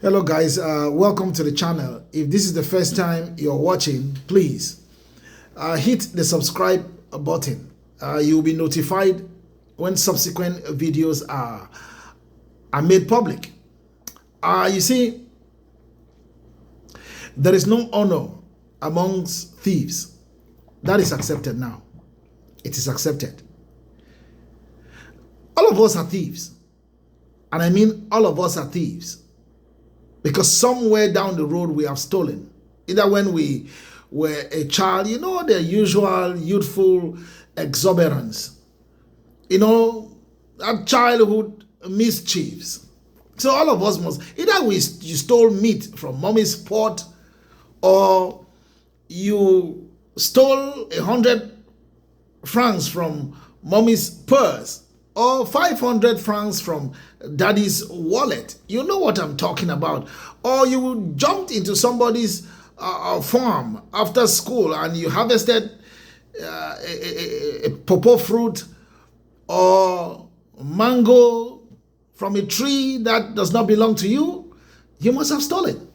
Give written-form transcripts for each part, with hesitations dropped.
Hello guys, welcome to the channel. If this is the first time you're watching, please hit the subscribe button. You'll be notified when subsequent videos are made public. You see, there is no honor amongst thieves. That is accepted now. It is accepted. All of us are thieves. And I mean all of us are thieves. Because somewhere down the road we have stolen. Either when we were a child, you know, the usual youthful exuberance. You know, that childhood mischiefs. So all of us must, either you stole meat from mommy's pot, or you stole 100 francs from mommy's purse, or 500 francs from daddy's wallet. You know what I'm talking about. Or you jumped into somebody's farm after school and you harvested a pawpaw fruit or mango from a tree that does not belong to you. You must have stolen.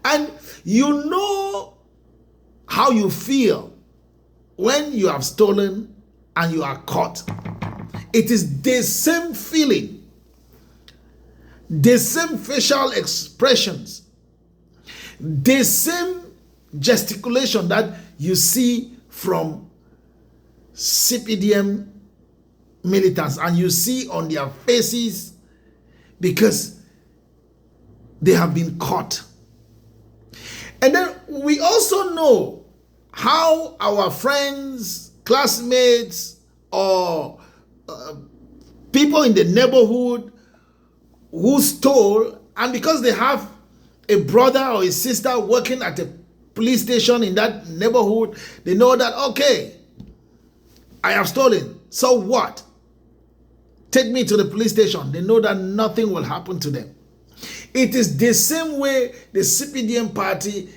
And you know how you feel when you have stolen and you are caught. It is the same feeling, the same facial expressions, the same gesticulation that you see from CPDM militants, and you see on their faces because they have been caught. And then we also know how our friends, classmates, or people in the neighborhood who stole, and because they have a brother or a sister working at a police station in that neighborhood, they know that, okay, I have stolen, so what? Take me to the police station. They know that nothing will happen to them. It is the same way the CPDM party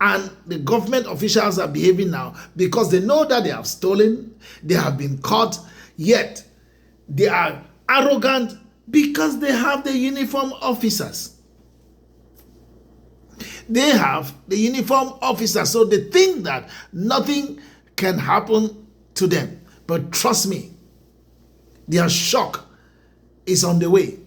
and the government officials are behaving now, because they know that they have stolen, they have been caught, yet they are arrogant because they have the uniform officers. They have the uniform officers, so they think that nothing can happen to them. But trust me, their shock is on the way.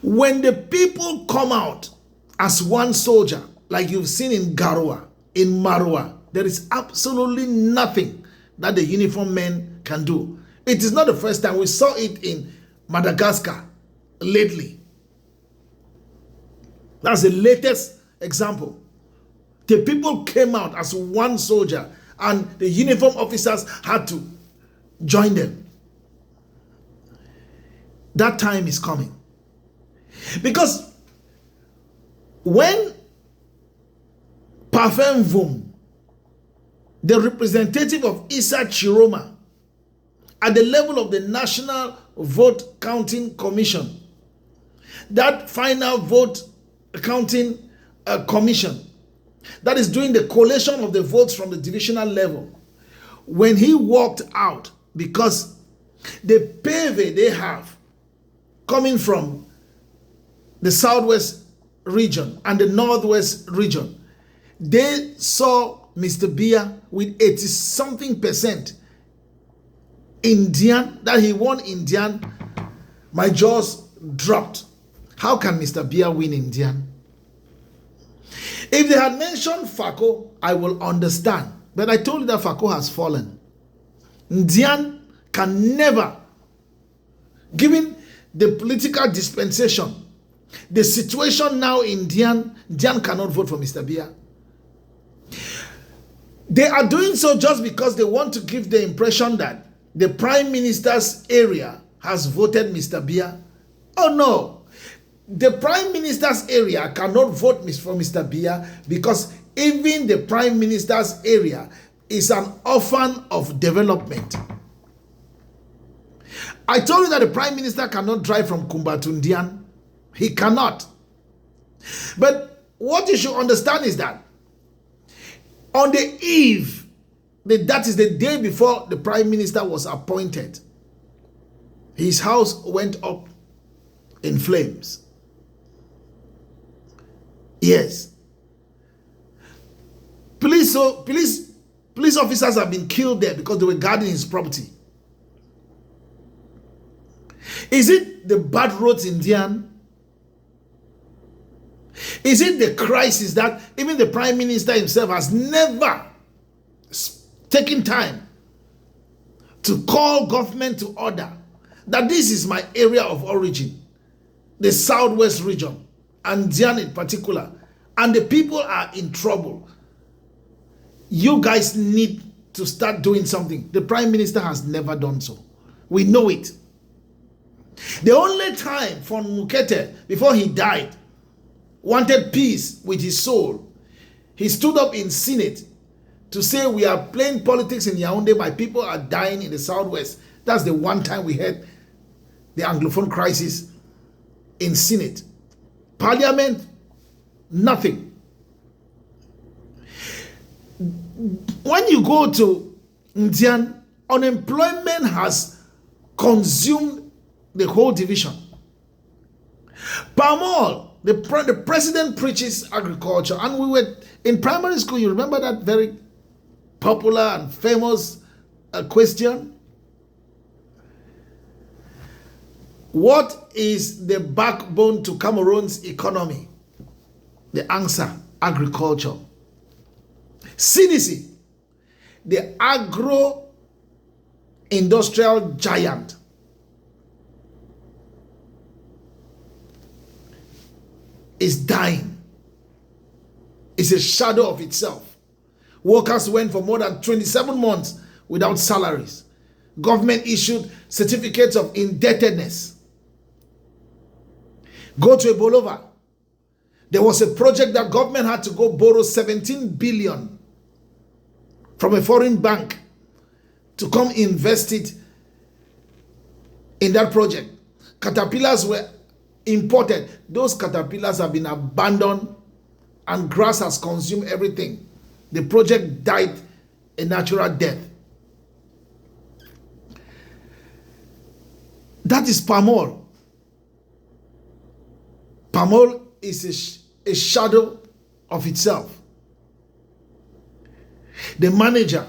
When the people come out as one soldier, like you've seen in Garoua, in Marua, there is absolutely nothing that the uniform men can do. It is not the first time. We saw it in Madagascar lately. That's the latest example. The people came out as one soldier and the uniform officers had to join them. That time is coming. Because when Parfum Voum, the representative of Issa Tchiroma, at the level of the National Vote Counting Commission, that final vote counting commission that is doing the collation of the votes from the divisional level, when he walked out, because the PV they have coming from the southwest region and the northwest region, they saw Mr. Biya with 80-something% Ndian, that he won Ndian. My jaws dropped. How can Mr. Biya win Ndian? If they had mentioned Fako, I will understand. But I told you that Fako has fallen. Ndian can never, given the political dispensation, the situation now in Ndian cannot vote for Mr. Biya. They are doing so just because they want to give the impression that the Prime Minister's area has voted Mr. Biya. Oh no. The Prime Minister's area cannot vote for Mr. Biya, because even the Prime Minister's area is an orphan of development. I told you that the Prime Minister cannot drive from Kumba to Ndian. He cannot. But what you should understand is that on the eve, that is the day before the Prime Minister was appointed, his house went up in flames. Yes. Police officers have been killed there because they were guarding his property. Is it the bad roads in Ndian? Is it the crisis that even the Prime Minister himself has never taken time to call government to order that this is my area of origin, the southwest region, and Dion in particular, and the people are in trouble. You guys need to start doing something. The Prime Minister has never done so. We know it. The only time for Ngute, before he died, wanted peace with his soul, he stood up in Senate to say, we are playing politics in Yaoundé, my people are dying in the southwest. That's the one time we had the Anglophone crisis in Senate. Parliament, nothing. When you go to Ndian, unemployment has consumed the whole division. Palm oil, the president preaches agriculture, and we were in primary school. You remember that very popular and famous question? What is the backbone to Cameroon's economy? The answer, agriculture. CDC, the agro-industrial giant, is dying. It's a shadow of itself. Workers went for more than 27 months without salaries. Government issued certificates of indebtedness. Go to Ebolova. There was a project that government had to go borrow 17 billion from a foreign bank to come invest it in that project. Caterpillars were imported. Those caterpillars have been abandoned and grass has consumed everything. The project died a natural death. That is palm oil. Palm oil is a shadow of itself. The manager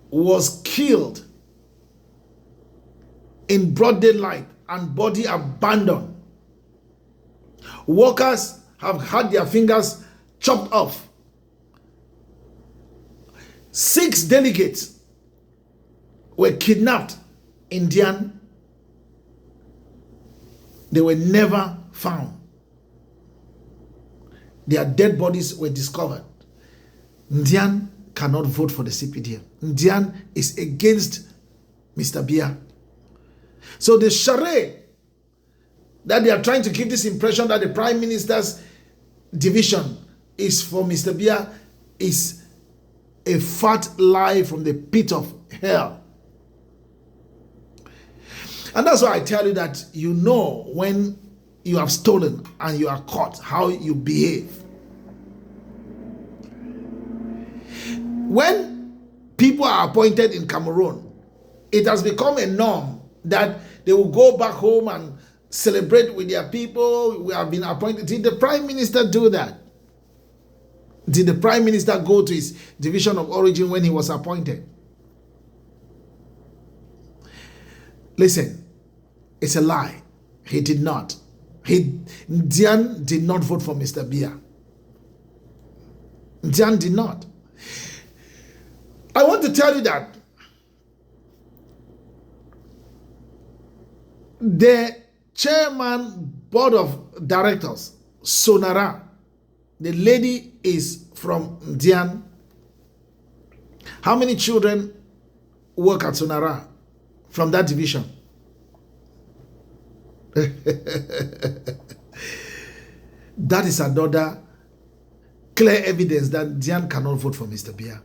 was killed in broad daylight and body abandoned. Workers have had their fingers chopped off. 6 delegates were kidnapped in Ndian. They were never found. Their dead bodies were discovered. Ndian cannot vote for the CPDM. Ndian is against Mr. Biya. So the charade that they are trying to give this impression that the Prime Minister's division is for Mr. Biya is a fat lie from the pit of hell. And that's why I tell you that you know when you have stolen and you are caught, how you behave. When people are appointed in Cameroon, it has become a norm that they will go back home and celebrate with their people. We have been appointed. Did the Prime Minister do that? Did the Prime Minister go to his division of origin when he was appointed? Listen, it's a lie. He did not. Dion did not vote for Mr. Biya. Dion did not. I want to tell you that the chairman board of directors, Sonara, the lady is from Ndian. How many children work at Sonara from that division? That is another clear evidence that Ndian cannot vote for Mr. Biya.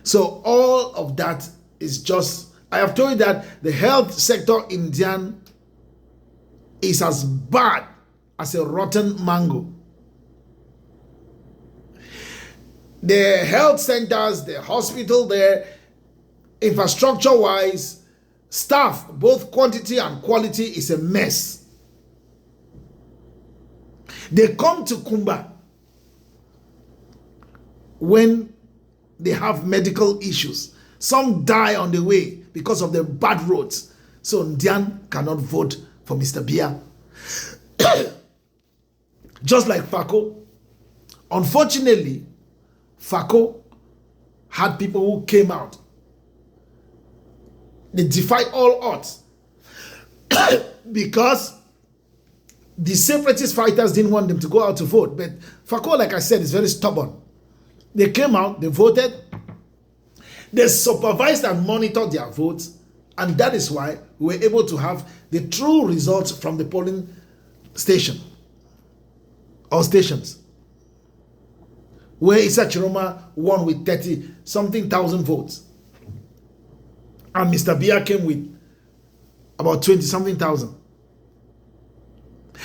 So all of that is just, I have told you that the health sector in Ndian is as bad as a rotten mango. The health centers, the hospital there, infrastructure-wise, staff, both quantity and quality, is a mess. They come to Kumba when they have medical issues. Some die on the way because of the bad roads. So Ndian cannot vote for Mr. Biya. Just like Fako. Unfortunately, Fako had people who came out. They defied all odds because the separatist fighters didn't want them to go out to vote. But Fako, like I said, is very stubborn. They came out, they voted, they supervised and monitored their votes, and that is why we were able to have the true results from the polling station or stations, where Issa Tchiroma won with 30-something thousand votes, and Mr. Biya came with about 20-something thousand.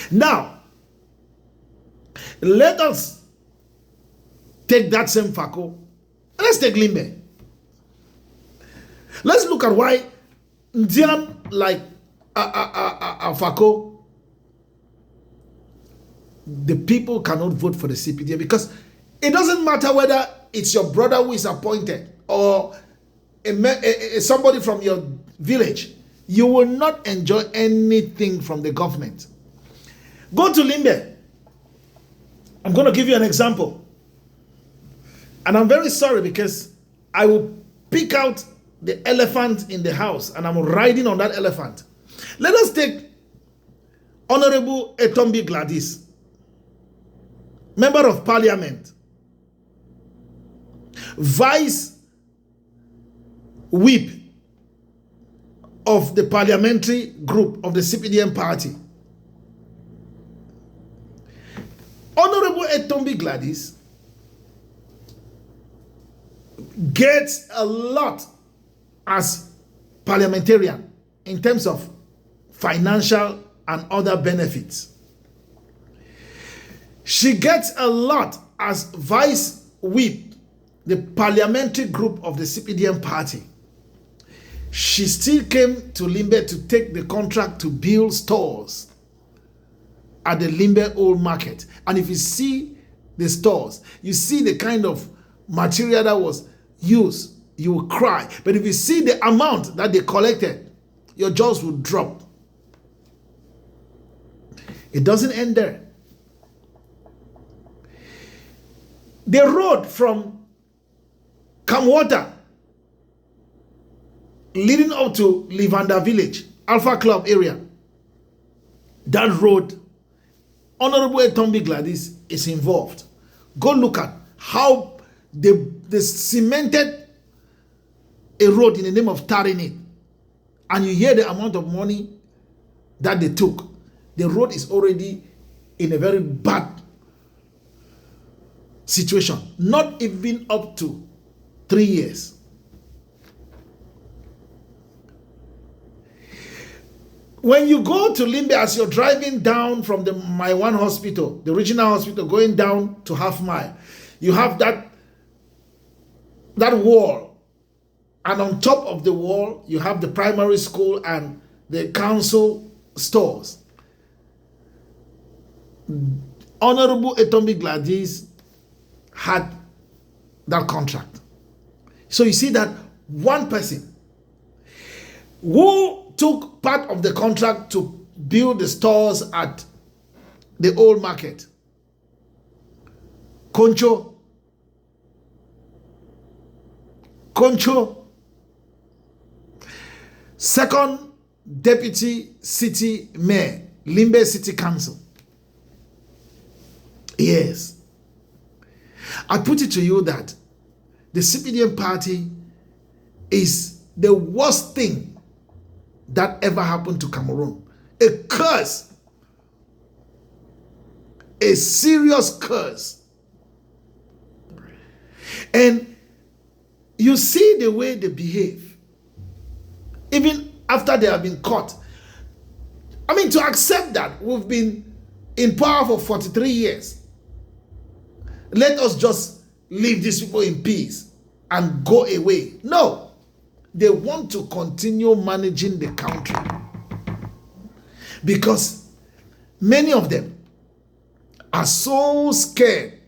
Now, let us take that same Fako, and let's take Limbe. Let's look at why Ndian, like Fako, the people cannot vote for the CPDM, because it doesn't matter whether it's your brother who is appointed or somebody from your village. You will not enjoy anything from the government. Go to Limbe. I'm going to give you an example. And I'm very sorry because I will pick out the elephant in the house and I'm riding on that elephant. Let us take Honorable Etombi Gladys, Member of Parliament, Vice Whip of the parliamentary group of the CPDM party. Honorable Etombi Gladys gets a lot as parliamentarian in terms of financial and other benefits. She gets a lot as vice whip, the parliamentary group of the CPDM party. She still came to Limbe to take the contract to build stores at the Limbe Old Market. And if you see the stores, you see the kind of material that was used, you will cry. But if you see the amount that they collected, your jaws will drop. It doesn't end there. The road from Kamwata leading up to Livanda village, Alpha Club area, that road, Honorable Etombi Gladys is involved. Go look at how they cemented a road in the name of tarring it, and you hear the amount of money that they took. The road is already in a very bad situation, not even up to 3 years. When you go to Limbe, as you're driving down from the My One Hospital, the regional hospital, going down to Half Mile, you have that wall, and on top of the wall, you have the primary school and the council stores. Honorable Etombi Gladys had that contract. So you see that one person who took part of the contract to build the stores at the old market, Concho, second deputy city mayor, Limbe City Council. Yes. I put it to you that the CPDM party is the worst thing that ever happened to Cameroon. A curse. A serious curse. And you see the way they behave. Even after they have been caught. I mean, to accept that we've been in power for 43 years. Let us just leave these people in peace and go away. No. They want to continue managing the country. Because many of them are so scared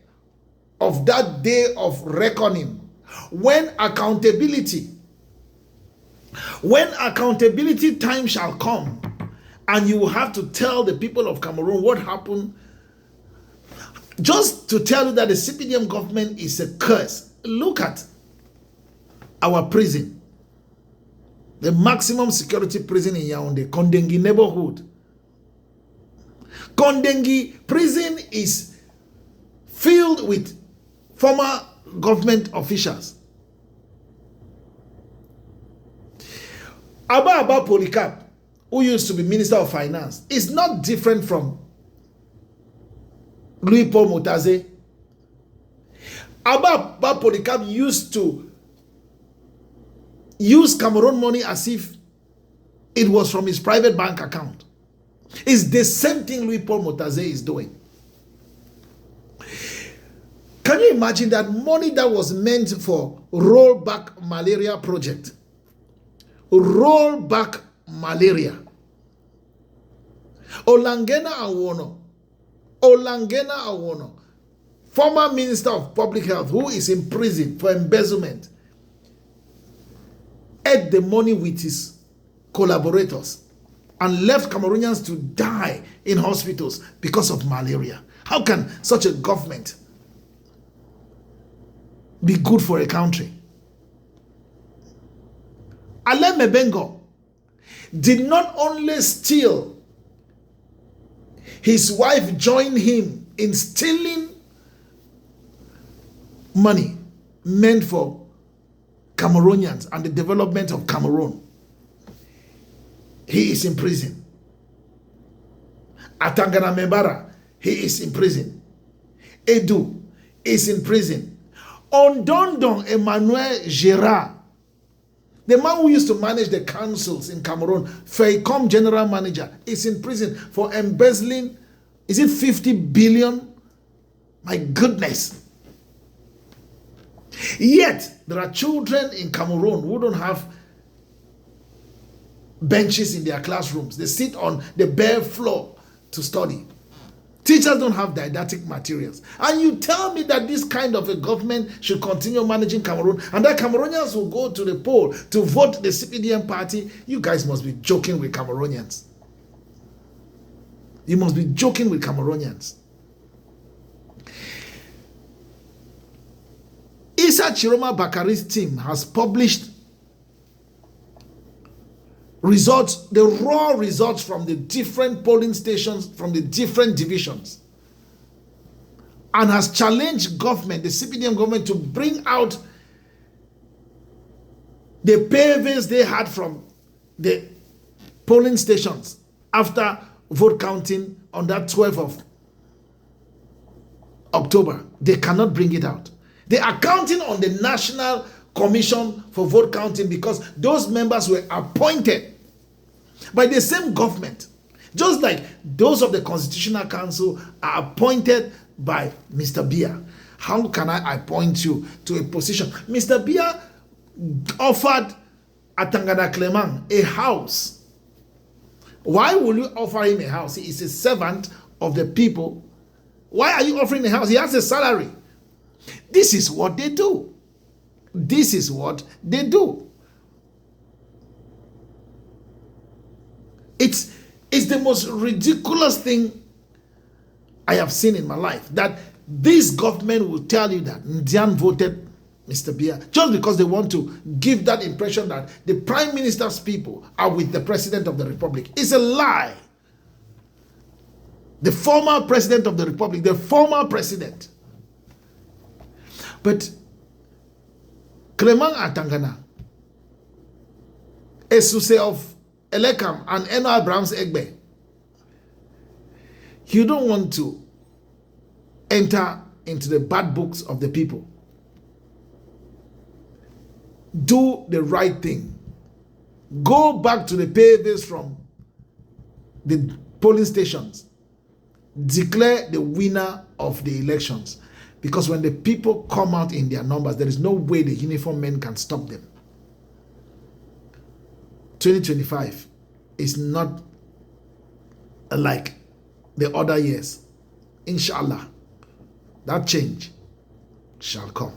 of that day of reckoning when accountability time shall come, and you will have to tell the people of Cameroon what happened. Just to tell you that the CPDM government is a curse. Look at our prison, the maximum security prison in Yaoundé, Kondengi neighborhood. Kondengi prison is filled with former government officials. Abba Polycarp, who used to be Minister of Finance, is not different from Louis Paul Motaze. Abba Polycarp used to use Cameroon money as if it was from his private bank account. It's the same thing Louis Paul Motaze is doing. Can you imagine that money that was meant for rollback malaria project? Rollback malaria. Olangena Awono, former Minister of Public Health, who is in prison for embezzlement, ate the money with his collaborators and left Cameroonians to die in hospitals because of malaria. How can such a government be good for a country? Alain Mebengo did not only steal, his wife joined him in stealing money meant for Cameroonians and the development of Cameroon. He is in prison. Atangana Membara, he is in prison. Edu is in prison. Ondondon Emmanuel Girard, the man who used to manage the councils in Cameroon, Fako general manager, is in prison for embezzling, is it 50 billion? My goodness. Yet, there are children in Cameroon who don't have benches in their classrooms. They sit on the bare floor to study. Teachers don't have didactic materials. And you tell me that this kind of a government should continue managing Cameroon and that Cameroonians will go to the poll to vote the CPDM party? You guys must be joking with Cameroonians. You must be joking with Cameroonians. Issa Tchiroma Bakari's team has published results, the raw results from the different polling stations, from the different divisions, and has challenged government, the CPDM government, to bring out the PVs they had from the polling stations after vote counting on that 12th of October. They cannot bring it out. They are counting on the National Commission for Vote Counting because those members were appointed by the same government, just like those of the Constitutional Council are appointed by Mr. Biya. How can I appoint you to a position? Mr. Biya offered Atangana Clement a house. Why will you offer him a house? He is a servant of the people. Why are you offering a house? He has a salary. This is what they do. This is what they do. It's the most ridiculous thing I have seen in my life, that this government will tell you that Ndian voted Mr. Biya just because they want to give that impression that the Prime Minister's people are with the President of the Republic. It's a lie. The former President of the Republic, the former President. But Clement Atangana, Esuse of Elekam and Eno Abrahams Egbe, you don't want to enter into the bad books of the people. Do the right thing. Go back to the PVs from the polling stations. Declare the winner of the elections. Because when the people come out in their numbers, there is no way the uniformed men can stop them. 2025 is not like the other years. inshallah, that change shall come.